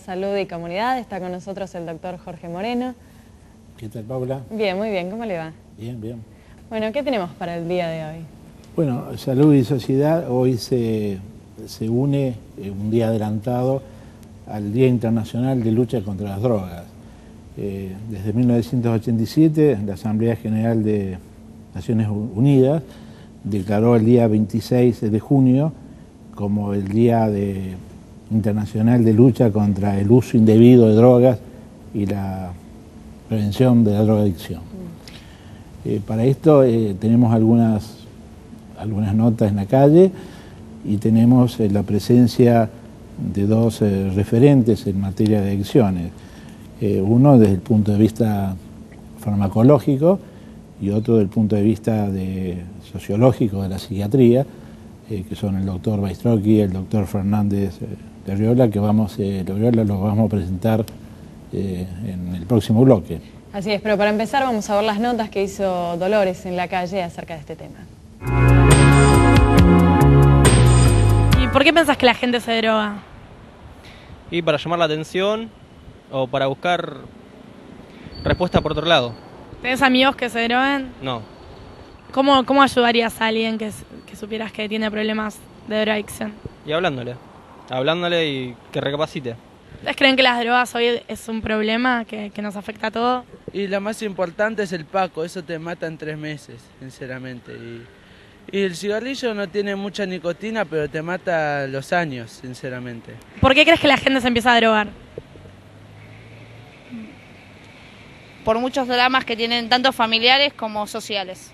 Salud y Comunidad. Está con nosotros el doctor Jorge Moreno. ¿Qué tal, Paula? Bien, muy bien. ¿Cómo le va? Bien, bien. Bueno, ¿qué tenemos para el día de hoy? Bueno, Salud y Sociedad hoy se une un día adelantado al Día Internacional de Lucha contra las Drogas. Desde 1987, la Asamblea General de Naciones Unidas declaró el día 26 de junio como el Día Internacional de Lucha contra el uso indebido de drogas y la prevención de la drogadicción. Para esto tenemos algunas notas en la calle y tenemos la presencia de dos referentes en materia de adicciones. Uno desde el punto de vista farmacológico y otro desde el punto de vista sociológico de la psiquiatría, que son el doctor Baistrocchi y el doctor Fernández Larriola, que los vamos a presentar en el próximo bloque. Así es, pero para empezar vamos a ver las notas que hizo Dolores en la calle acerca de este tema. ¿Y por qué pensás que la gente se droga? Y para llamar la atención o para buscar respuesta por otro lado. ¿Tenés amigos que se droguen? No. ¿Cómo ayudarías a alguien que supieras que tiene problemas de drogadicción? Y hablándole y que recapacite. ¿Ustedes creen que las drogas hoy es un problema que nos afecta a todos? Y la más importante es el Paco, eso te mata en 3 meses, sinceramente. Y el cigarrillo no tiene mucha nicotina, pero te mata los años, sinceramente. ¿Por qué crees que la gente se empieza a drogar? Por muchos dramas que tienen tanto familiares como sociales.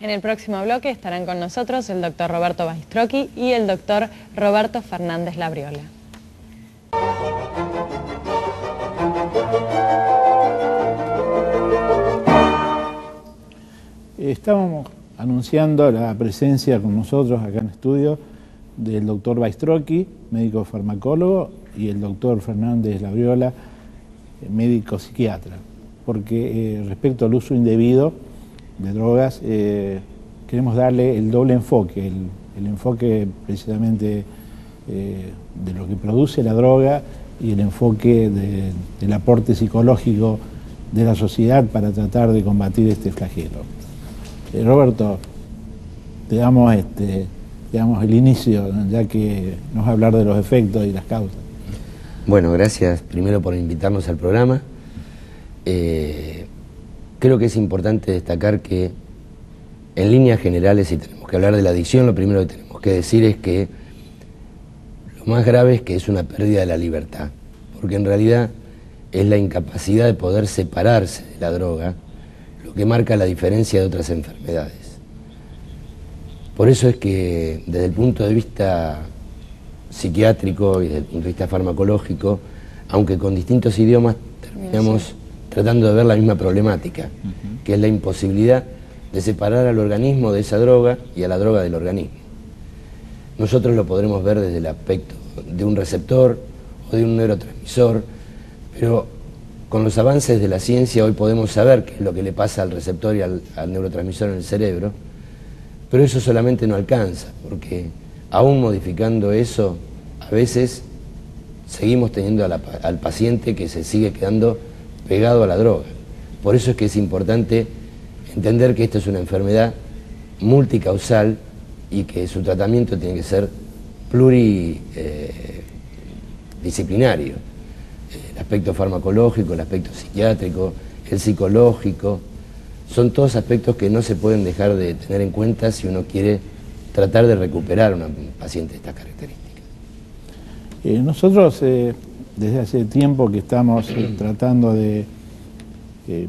En el próximo bloque estarán con nosotros el doctor Roberto Baistrocchi y el doctor Roberto Fernández Larriola. Estábamos anunciando la presencia con nosotros acá en el estudio del doctor Baistrocchi, médico farmacólogo, y el doctor Fernández Larriola, médico psiquiatra, porque respecto al uso indebido de drogas queremos darle el doble enfoque, el enfoque precisamente de lo que produce la droga y el enfoque del aporte psicológico de la sociedad para tratar de combatir este flagelo. Roberto, te damos el inicio, ya que nos va a hablar de los efectos y las causas. Bueno, gracias primero por invitarnos al programa. Creo que es importante destacar que en líneas generales, si tenemos que hablar de la adicción, lo primero que tenemos que decir es que lo más grave es que es una pérdida de la libertad, porque en realidad es la incapacidad de poder separarse de la droga lo que marca la diferencia de otras enfermedades. Por eso es que desde el punto de vista psiquiátrico y desde el punto de vista farmacológico, aunque con distintos idiomas, terminamos tratando de ver la misma problemática, que es la imposibilidad de separar al organismo de esa droga y a la droga del organismo. Nosotros lo podremos ver desde el aspecto de un receptor o de un neurotransmisor, pero con los avances de la ciencia hoy podemos saber qué es lo que le pasa al receptor y al neurotransmisor en el cerebro, pero eso solamente no alcanza, porque aún modificando eso, a veces seguimos teniendo al paciente que se sigue quedando pegado a la droga. Por eso es que es importante entender que esta es una enfermedad multicausal y que su tratamiento tiene que ser pluridisciplinario. El aspecto farmacológico, el aspecto psiquiátrico, el psicológico, son todos aspectos que no se pueden dejar de tener en cuenta si uno quiere tratar de recuperar a un paciente de estas características. Nosotros desde hace tiempo que estamos tratando de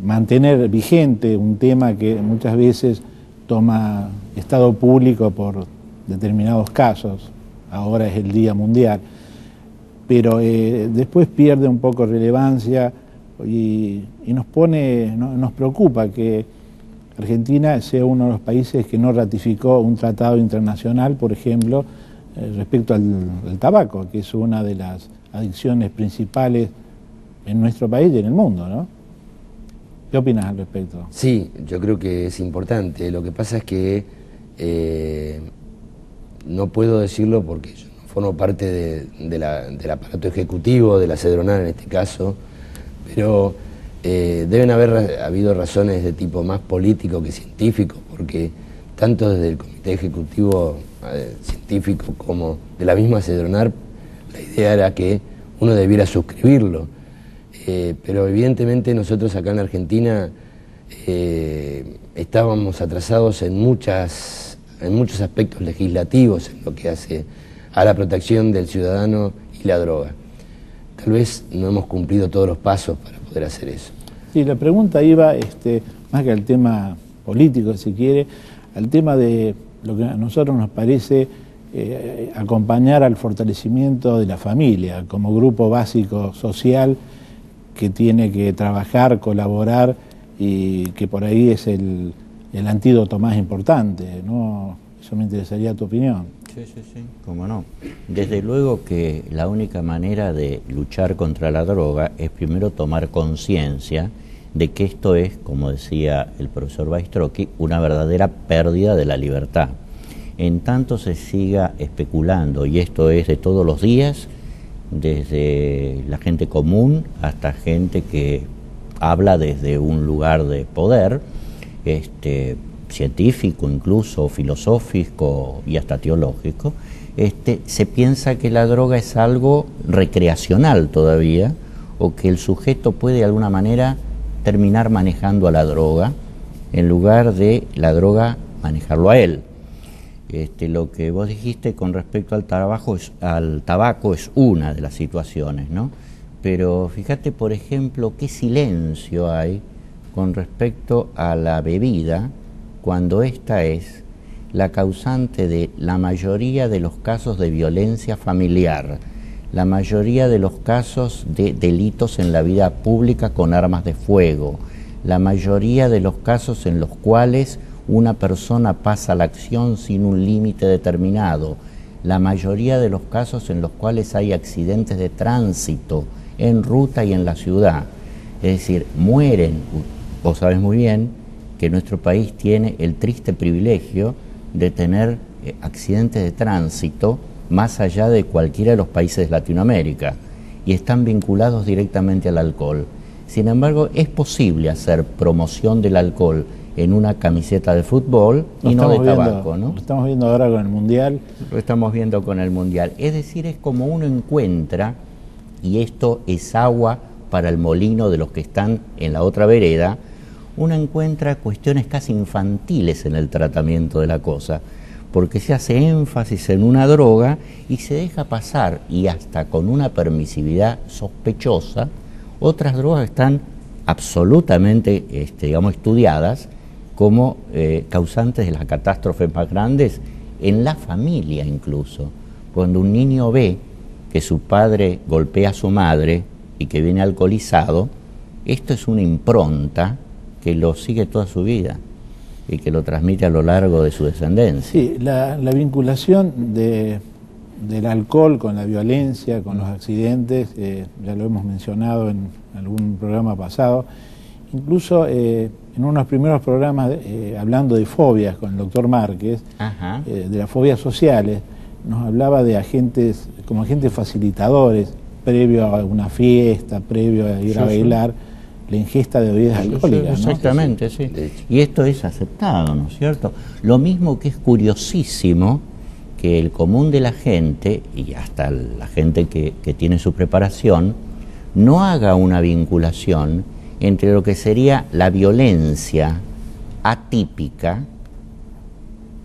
mantener vigente un tema que muchas veces toma estado público por determinados casos, ahora es el Día Mundial, pero después pierde un poco relevancia y nos preocupa que Argentina sea uno de los países que no ratificó un tratado internacional, por ejemplo, respecto al tabaco, que es una de las adicciones principales en nuestro país y en el mundo, ¿no? ¿Qué opinas al respecto? Sí, yo creo que es importante. Lo que pasa es que no puedo decirlo porque yo no formo parte del aparato ejecutivo, de la Cedronal en este caso, pero deben haber habido razones de tipo más político que científico, porque tanto desde el comité ejecutivo científico como de la misma Cedronal, la idea era que uno debiera suscribirlo. Pero evidentemente nosotros acá en Argentina estábamos atrasados en muchos aspectos legislativos en lo que hace a la protección del ciudadano y la droga. Tal vez no hemos cumplido todos los pasos para poder hacer eso. Sí, la pregunta iba, más que al tema político, si quiere, al tema de lo que a nosotros nos parece acompañar al fortalecimiento de la familia como grupo básico social que tiene que trabajar, colaborar y que por ahí es el antídoto más importante, ¿no? Eso me interesaría tu opinión. Sí, cómo no. Desde luego que la única manera de luchar contra la droga es primero tomar conciencia de que esto es, como decía el profesor Baistrocchi, una verdadera pérdida de la libertad. En tanto se siga especulando, y esto es de todos los días, desde la gente común hasta gente que habla desde un lugar de poder, científico, incluso filosófico y hasta teológico, se piensa que la droga es algo recreacional todavía, o que el sujeto puede de alguna manera terminar manejando a la droga, en lugar de la droga manejarlo a él. Lo que vos dijiste con respecto al tabaco es una de las situaciones, ¿no? Pero fíjate, por ejemplo, qué silencio hay con respecto a la bebida, cuando esta es la causante de la mayoría de los casos de violencia familiar, la mayoría de los casos de delitos en la vida pública con armas de fuego, la mayoría de los casos en los cuales una persona pasa la acción sin un límite determinado, la mayoría de los casos en los cuales hay accidentes de tránsito en ruta y en la ciudad. Es decir, mueren. Vos sabés muy bien que nuestro país tiene el triste privilegio de tener accidentes de tránsito más allá de cualquiera de los países de Latinoamérica, y están vinculados directamente al alcohol. Sin embargo, es posible hacer promoción del alcohol en una camiseta de fútbol y no de tabaco, ¿no? Lo estamos viendo ahora con el Mundial. Lo estamos viendo con el Mundial. Es decir, es como uno encuentra, y esto es agua para el molino de los que están en la otra vereda, uno encuentra cuestiones casi infantiles en el tratamiento de la cosa, porque se hace énfasis en una droga y se deja pasar, y hasta con una permisividad sospechosa, otras drogas están absolutamente estudiadas como causantes de las catástrofes más grandes en la familia incluso. Cuando un niño ve que su padre golpea a su madre y que viene alcoholizado, esto es una impronta que lo sigue toda su vida y que lo transmite a lo largo de su descendencia. Sí, la vinculación del alcohol con la violencia, con los accidentes, ya lo hemos mencionado en algún programa pasado, incluso en unos primeros programas hablando de fobias con el doctor Márquez, de las fobias sociales, nos hablaba de agentes, como agentes facilitadores, previo a una fiesta, previo a ir a bailar, la ingesta de bebidas alcohólicas, ¿no? Exactamente, sí. Y esto es aceptado, ¿no es cierto? Lo mismo que es curiosísimo que el común de la gente, y hasta la gente que tiene su preparación, no haga una vinculación entre lo que sería la violencia atípica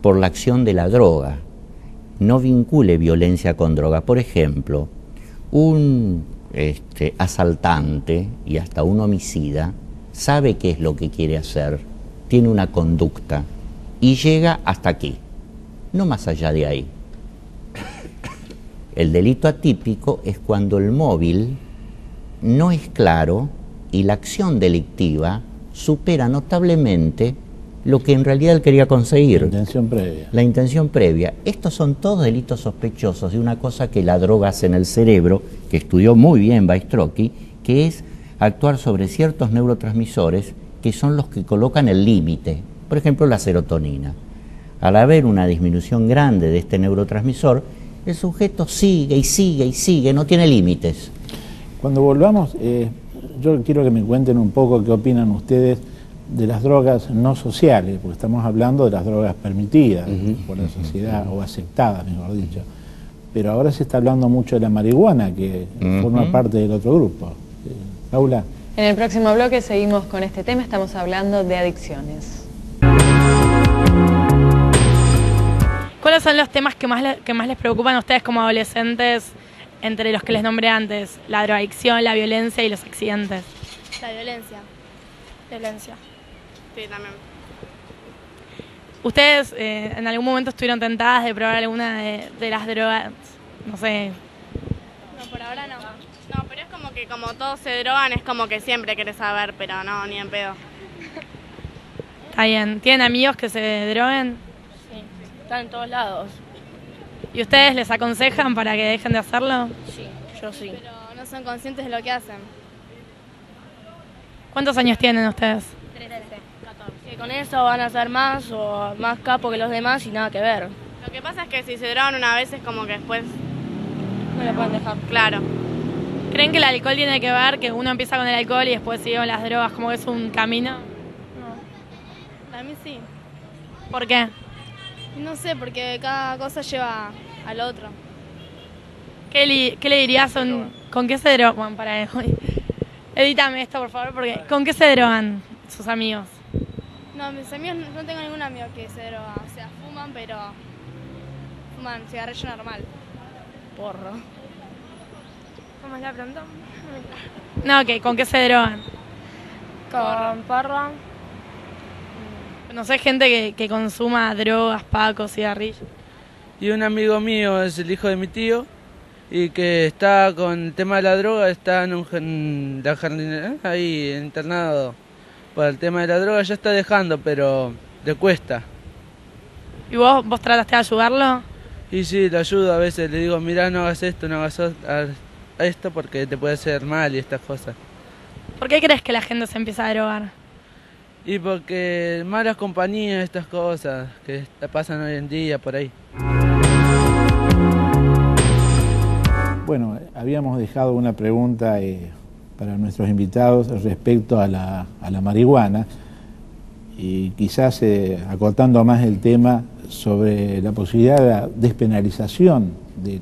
por la acción de la droga. No vincule violencia con droga. Por ejemplo, un asaltante y hasta un homicida sabe qué es lo que quiere hacer, tiene una conducta y llega hasta aquí, no más allá de ahí. El delito atípico es cuando el móvil no es claro y la acción delictiva supera notablemente lo que en realidad él quería conseguir. La intención previa. La intención previa. Estos son todos delitos sospechosos de una cosa que la droga hace en el cerebro, que estudió muy bien Baistrocchi, que es actuar sobre ciertos neurotransmisores que son los que colocan el límite. Por ejemplo, la serotonina. al haber una disminución grande de este neurotransmisor, el sujeto sigue y sigue y sigue, no tiene límites. Cuando volvamos, yo quiero que me cuenten un poco qué opinan ustedes de las drogas no sociales, porque estamos hablando de las drogas permitidas por la sociedad, o aceptadas, mejor dicho. Pero ahora se está hablando mucho de la marihuana, que forma parte del otro grupo. Paula. En el próximo bloque seguimos con este tema, estamos hablando de adicciones. ¿Cuáles son los temas que más les preocupan a ustedes como adolescentes, entre los que les nombré antes? La drogadicción, la violencia y los accidentes. La violencia. Violencia. Sí, también. ¿Ustedes en algún momento estuvieron tentadas de probar alguna de las drogas? No sé. No, por ahora no. No, pero es como que como todos se drogan, es como que siempre querés saber, pero no, ni en pedo. Está bien. ¿Tienen amigos que se droguen? Sí, están en todos lados. ¿Y ustedes les aconsejan para que dejen de hacerlo? Sí, yo sí. Pero no son conscientes de lo que hacen. ¿Cuántos años tienen ustedes? 13, 14. Que con eso van a ser más o más capo que los demás y nada que ver. Lo que pasa es que si se drogan una vez es como que después no lo pueden dejar. Claro. ¿Creen que el alcohol tiene que ver, que uno empieza con el alcohol y después sigue con las drogas, como que es un camino? No. A mí sí. ¿Por qué? No sé, porque cada cosa lleva al otro. ¿Qué le dirías? ¿Con qué se drogan? Bueno, para edítame esto, por favor, porque ¿con qué se drogan sus amigos? No, mis amigos no tengo ningún amigo que se droga. O sea, fuman, pero fuman cigarrillo normal. Porro. ¿Cómo es la pregunta? No, ¿con qué se drogan? Con porro. No sé, gente que consuma drogas, pacos, cigarrillos. Y un amigo mío es el hijo de mi tío y que está con el tema de la droga, está en la jardinería, ahí internado por el tema de la droga, ya está dejando, pero le cuesta. ¿Y vos trataste de ayudarlo? Y sí, le ayudo a veces, le digo, mirá, no hagas esto, no hagas esto porque te puede hacer mal y estas cosas. ¿Por qué crees que la gente se empieza a drogar? Y porque malas compañías, estas cosas que pasan hoy en día por ahí. Bueno, habíamos dejado una pregunta para nuestros invitados respecto a la marihuana y quizás acortando más el tema sobre la posibilidad de la despenalización del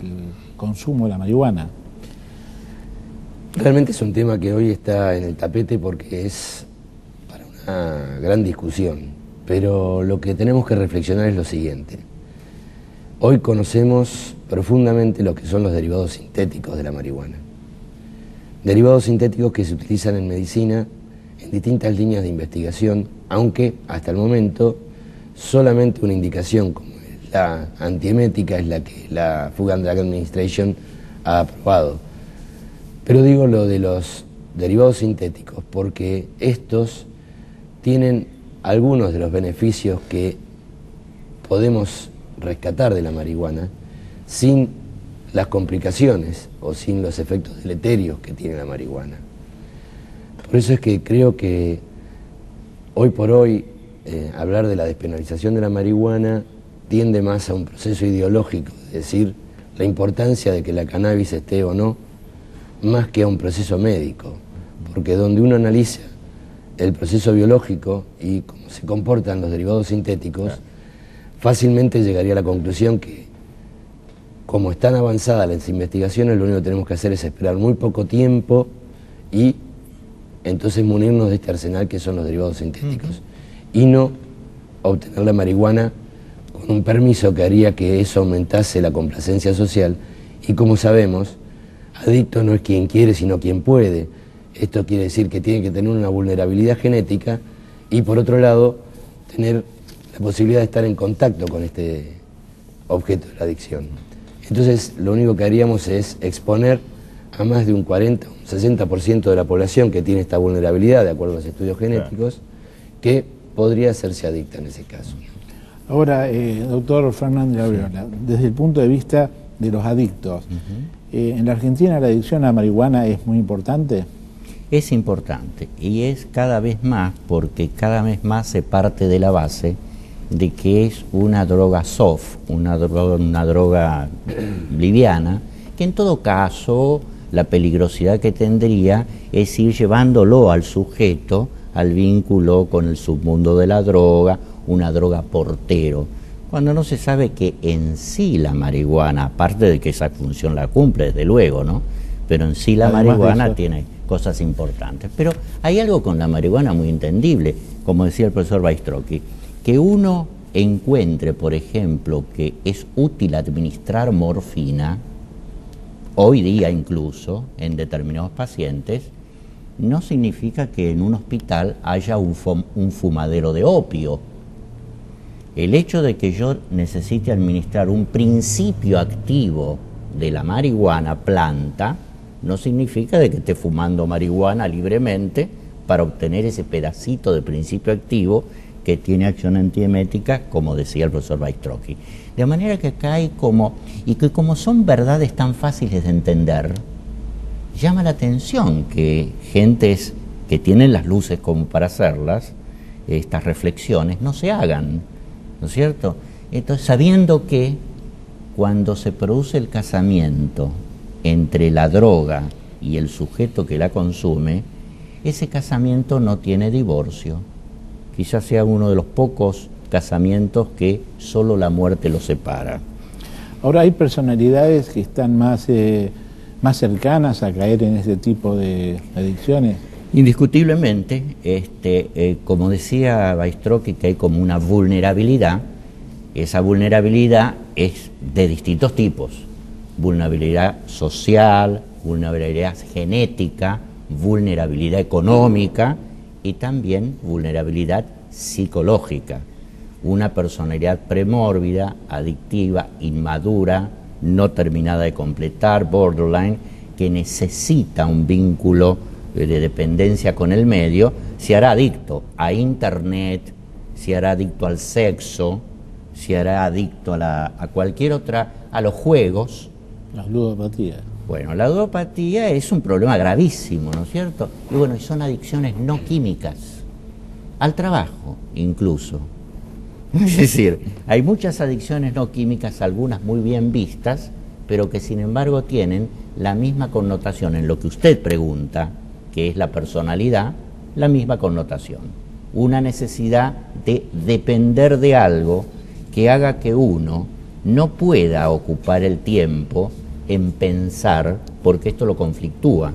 consumo de la marihuana. Realmente es un tema que hoy está en el tapete porque es para una gran discusión, pero lo que tenemos que reflexionar es lo siguiente. Hoy conocemos profundamente lo que son los derivados sintéticos de la marihuana. Derivados sintéticos que se utilizan en medicina en distintas líneas de investigación, aunque hasta el momento solamente una indicación como la antiemética es la que la Food and Drug Administration ha aprobado. Pero digo lo de los derivados sintéticos porque estos tienen algunos de los beneficios que podemos rescatar de la marihuana sin las complicaciones o sin los efectos deleterios que tiene la marihuana. Por eso es que creo que hoy por hoy hablar de la despenalización de la marihuana tiende más a un proceso ideológico, es decir, la importancia de que la cannabis esté o no, más que a un proceso médico, porque donde uno analiza el proceso biológico y cómo se comportan los derivados sintéticos, fácilmente llegaría a la conclusión que, como están avanzadas las investigaciones, lo único que tenemos que hacer es esperar muy poco tiempo y entonces munirnos de este arsenal que son los derivados sintéticos, y no obtener la marihuana con un permiso que haría que eso aumentase la complacencia social, y como sabemos, adicto no es quien quiere, sino quien puede. Esto quiere decir que tiene que tener una vulnerabilidad genética y, por otro lado, tener la posibilidad de estar en contacto con este objeto de la adicción. Entonces, lo único que haríamos es exponer a más de un 40, un 60% de la población que tiene esta vulnerabilidad, de acuerdo a los estudios genéticos, que podría hacerse adicta en ese caso. Ahora, doctor Fernández Labriola, desde el punto de vista de los adictos, ¿en la Argentina la adicción a la marihuana es muy importante? Es importante y es cada vez más porque cada vez más se parte de la base de que es una droga soft, una droga liviana, que en todo caso la peligrosidad que tendría es ir llevándolo al sujeto al vínculo con el submundo de la droga, una droga portero, cuando no se sabe que en sí la marihuana, aparte de que esa función la cumple, desde luego, ¿no? Pero en sí la marihuana tiene cosas importantes. Pero hay algo con la marihuana muy entendible, como decía el profesor Bajstrowski, que uno encuentre, por ejemplo, que es útil administrar morfina, hoy día incluso, en determinados pacientes, no significa que en un hospital haya un fumadero de opio. El hecho de que yo necesite administrar un principio activo de la marihuana planta no significa de que esté fumando marihuana libremente para obtener ese pedacito de principio activo que tiene acción antiemética, como decía el profesor Bajstrowski. De manera que acá hay y que como son verdades tan fáciles de entender, llama la atención que gentes que tienen las luces como para hacerlas, estas reflexiones, no se hagan, ¿no es cierto? Entonces, sabiendo que cuando se produce el casamiento entre la droga y el sujeto que la consume, ese casamiento no tiene divorcio. Quizás sea uno de los pocos casamientos que solo la muerte los separa. Ahora hay personalidades que están más cercanas a caer en ese tipo de adicciones. Indiscutiblemente, como decía Bajstrowski, que hay como una vulnerabilidad. Esa vulnerabilidad es de distintos tipos: vulnerabilidad social, vulnerabilidad genética, vulnerabilidad económica y también vulnerabilidad psicológica. Una personalidad premórbida, adictiva, inmadura, no terminada de completar, borderline, que necesita un vínculo de dependencia con el medio, se hará adicto a internet, se hará adicto al sexo, se hará adicto a cualquier otra, a los juegos. Las ludopatías. Bueno, la ludopatía es un problema gravísimo, ¿no es cierto? Y bueno, son adicciones no químicas, al trabajo incluso. Es decir, hay muchas adicciones no químicas, algunas muy bien vistas, pero que sin embargo tienen la misma connotación en lo que usted pregunta, que es la personalidad, la misma connotación. Una necesidad de depender de algo que haga que uno no pueda ocupar el tiempo en pensar, porque esto lo conflictúa,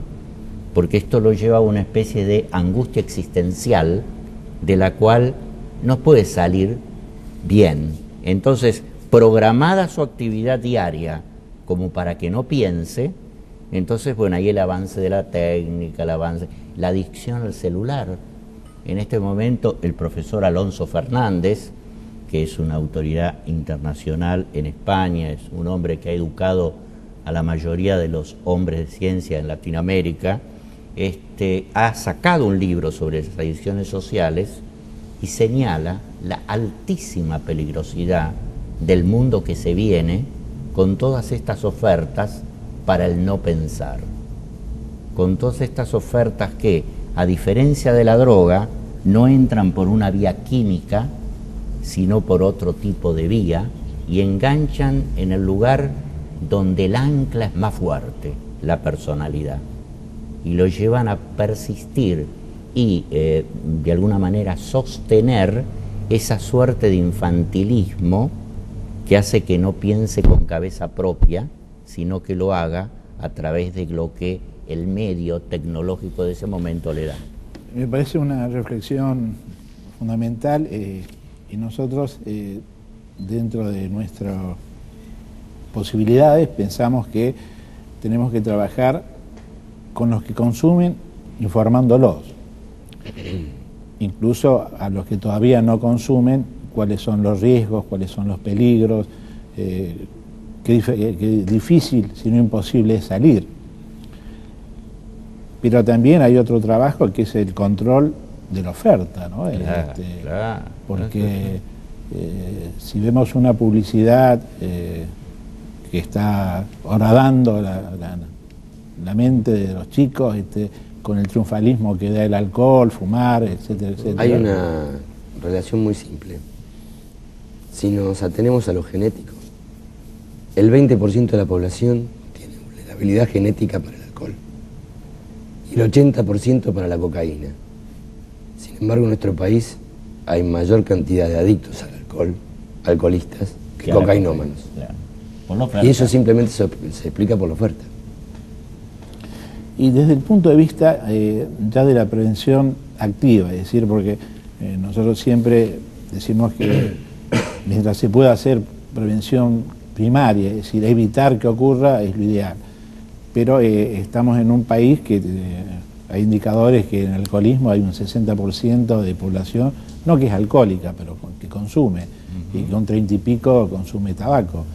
porque esto lo lleva a una especie de angustia existencial de la cual no puede salir bien. Entonces, programada su actividad diaria como para que no piense, entonces, bueno, ahí el avance de la técnica, la adicción al celular. En este momento, el profesor Alonso Fernández, que es una autoridad internacional en España, es un hombre que ha educado a la mayoría de los hombres de ciencia en Latinoamérica, ha sacado un libro sobre las adicciones sociales y señala la altísima peligrosidad del mundo que se viene con todas estas ofertas para el no pensar, con todas estas ofertas que, a diferencia de la droga, no entran por una vía química, sino por otro tipo de vía, y enganchan en el lugar donde el ancla es más fuerte, la personalidad, y lo llevan a persistir y de alguna manera sostener esa suerte de infantilismo que hace que no piense con cabeza propia, sino que lo haga a través de lo que el medio tecnológico de ese momento le da. Me parece una reflexión fundamental y nosotros dentro de nuestras posibilidades pensamos que tenemos que trabajar con los que consumen informándolos, incluso a los que todavía no consumen, cuáles son los riesgos, cuáles son los peligros, que difícil, si no imposible, es salir. Pero también hay otro trabajo que es el control de la oferta, ¿no? Claro. Porque si vemos una publicidad que está horadando la mente de los chicos, con el triunfalismo que da el alcohol, fumar, etcétera, etcétera. Hay una relación muy simple. La adicción a la marihuana, la adicción al alcohol, la adicción a la droga, la adicción a la si nos atenemos a lo genético, el 20% de la población tiene vulnerabilidad genética para el alcohol y el 80% para la cocaína. Sin embargo, en nuestro país hay mayor cantidad de adictos al alcohol, alcoholistas, que cocainómanos. Claro. Y eso simplemente se explica por la oferta. Y desde el punto de vista ya de la prevención activa, es decir, porque nosotros siempre decimos que mientras se pueda hacer prevención primaria, es decir, evitar que ocurra es lo ideal, pero estamos en un país que hay indicadores que en el alcoholismo hay un 60% de población, no que es alcohólica, pero que consume, y con 30 y pico consume tabaco.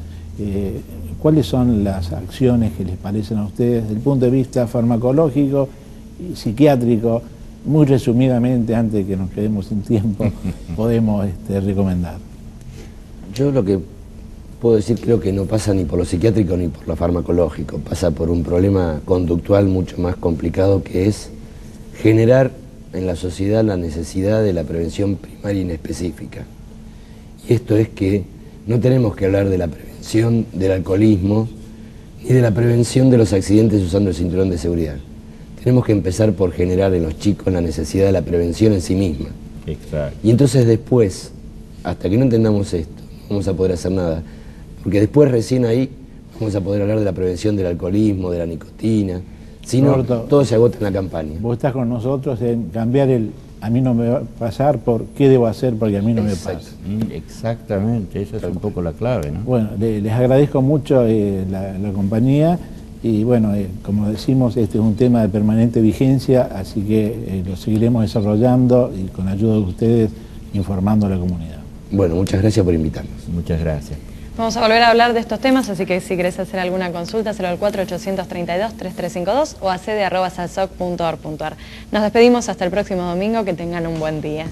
¿Cuáles son las acciones que les parecen a ustedes desde el punto de vista farmacológico y psiquiátrico, muy resumidamente, antes de que nos quedemos sin tiempo, podemos recomendar? Yo lo que puedo decir, creo que no pasa ni por lo psiquiátrico ni por lo farmacológico, pasa por un problema conductual mucho más complicado, que es generar en la sociedad la necesidad de la prevención primaria inespecífica. Y esto es que no tenemos que hablar de la prevención del alcoholismo ni de la prevención de los accidentes usando el cinturón de seguridad. Tenemos que empezar por generar en los chicos la necesidad de la prevención en sí misma. Exacto. Y entonces después, hasta que no entendamos esto, no vamos a poder hacer nada, porque después recién ahí vamos a poder hablar de la prevención del alcoholismo, de la nicotina, si no, todo se agota en la campaña. Vos estás con nosotros en cambiar el a mí no me va a pasar por qué debo hacer porque a mí no me pasa. Exactamente, esa es un poco la clave, ¿no? Bueno, les agradezco mucho la compañía y bueno, como decimos, este es un tema de permanente vigencia, así que lo seguiremos desarrollando y con ayuda de ustedes informando a la comunidad. Bueno, muchas gracias por invitarnos. Muchas gracias. Vamos a volver a hablar de estos temas, así que si querés hacer alguna consulta, hazlo al 4832-3352 o a sede@salsoc.org.ar. Nos despedimos hasta el próximo domingo, que tengan un buen día.